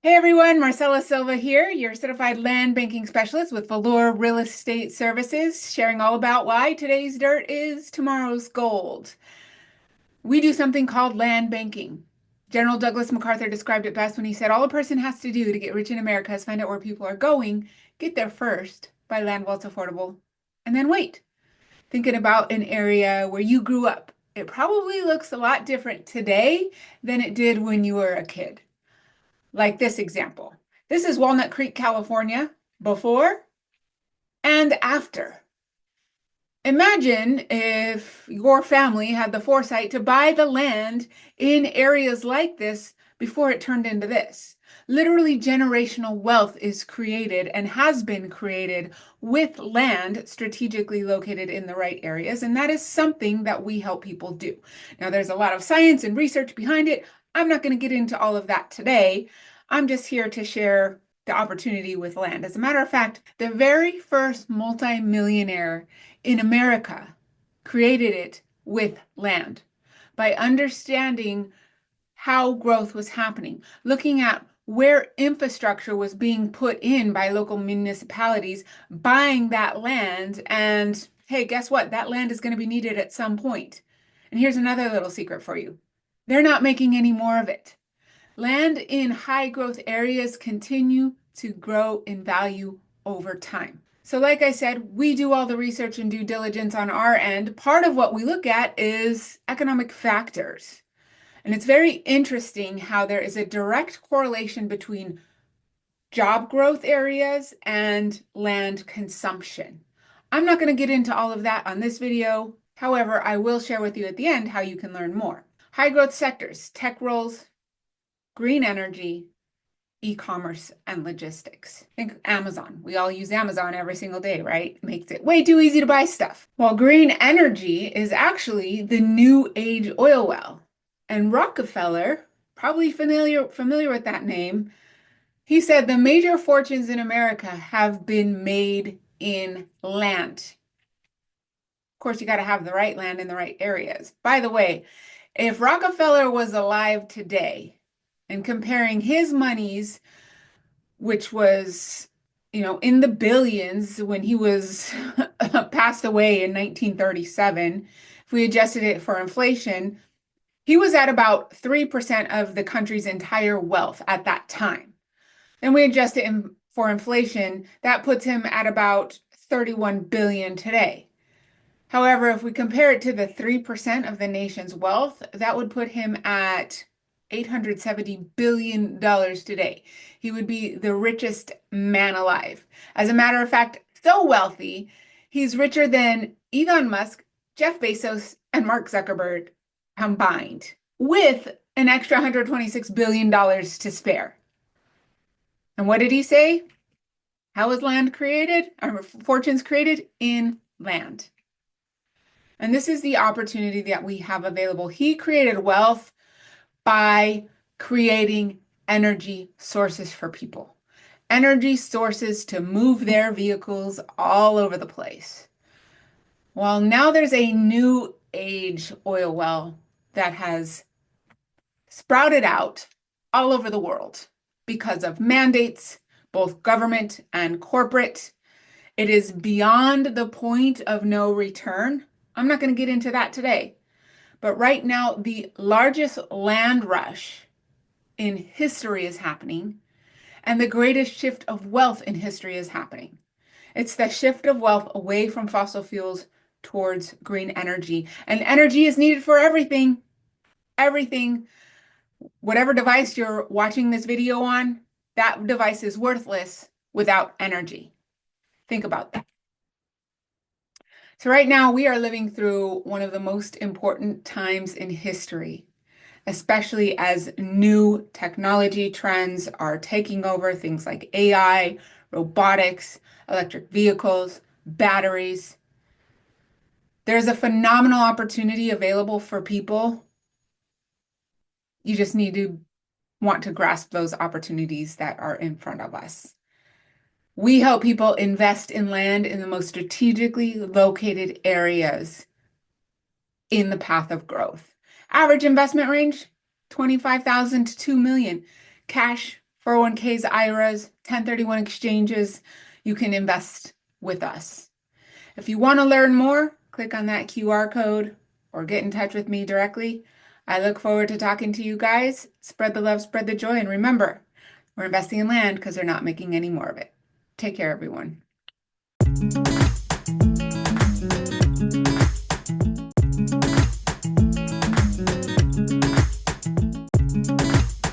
Hey everyone, Marcella Silva here, your certified land banking specialist with Valor Real Estate Services, sharing all about why today's dirt is tomorrow's gold. We do something called land banking. General Douglas MacArthur described it best when he said, all a person has to do to get rich in America is find out where people are going, get there first, buy land while it's affordable, and then wait. Thinking about an area where you grew up, it probably looks a lot different today than it did when you were a kid. Like this example. This is Walnut Creek, California, before and after. Imagine if your family had the foresight to buy the land in areas like this before it turned into this. Literally, generational wealth is created and has been created with land strategically located in the right areas. And that is something that we help people do. Now, there's a lot of science and research behind it. I'm not going to get into all of that today. I'm just here to share the opportunity with land. As a matter of fact, the very first multimillionaire in America created it with land by understanding how growth was happening, looking at where infrastructure was being put in by local municipalities, buying that land, and hey, guess what? That land is going to be needed at some point. And here's another little secret for you. They're not making any more of it. Land in high growth areas continue to grow in value over time. So, like I said, we do all the research and due diligence on our end. Part of what we look at is economic factors. And it's very interesting how there is a direct correlation between job growth areas and land consumption. I'm not going to get into all of that on this video. However, I will share with you at the end how you can learn more. High growth sectors, tech roles, green energy, e-commerce, and logistics. Think Amazon. We all use Amazon every single day, right? Makes it way too easy to buy stuff. Well, green energy is actually the new age oil well. And Rockefeller, probably familiar with that name, he said the major fortunes in America have been made in land. Of course, you got to have the right land in the right areas. By the way, if Rockefeller was alive today and comparing his monies, which was, in the billions when he was passed away in 1937, if we adjusted it for inflation, he was at about 3% of the country's entire wealth at that time. Then we adjust it for inflation, that puts him at about 31 billion today. However, if we compare it to the 3% of the nation's wealth, that would put him at $870 billion today. He would be the richest man alive. As a matter of fact, so wealthy, he's richer than Elon Musk, Jeff Bezos, and Mark Zuckerberg combined, with an extra $126 billion to spare. And what did he say? How was land created? Or fortunes created? In land. And this is the opportunity that we have available. He created wealth by creating energy sources for people, energy sources to move their vehicles all over the place. Well, now there's a new age oil well that has sprouted out all over the world because of mandates, both government and corporate. It is beyond the point of no return. I'm not going to get into that today. But right now, the largest land rush in history is happening, and the greatest shift of wealth in history is happening. It's the shift of wealth away from fossil fuels towards green energy. And energy is needed for everything. Everything. Whatever device you're watching this video on, that device is worthless without energy. Think about that. So right now we are living through one of the most important times in history, especially as new technology trends are taking over, things like AI, robotics, electric vehicles, batteries. There's a phenomenal opportunity available for people. You just need to want to grasp those opportunities that are in front of us. We help people invest in land in the most strategically located areas in the path of growth. Average investment range, 25,000 to 2 million. Cash 401ks, IRAs, 1031 exchanges, you can invest with us. If you want to learn more, click on that QR code or get in touch with me directly. I look forward to talking to you guys. Spread the love, spread the joy, and remember, we're investing in land because they're not making any more of it. Take care, everyone.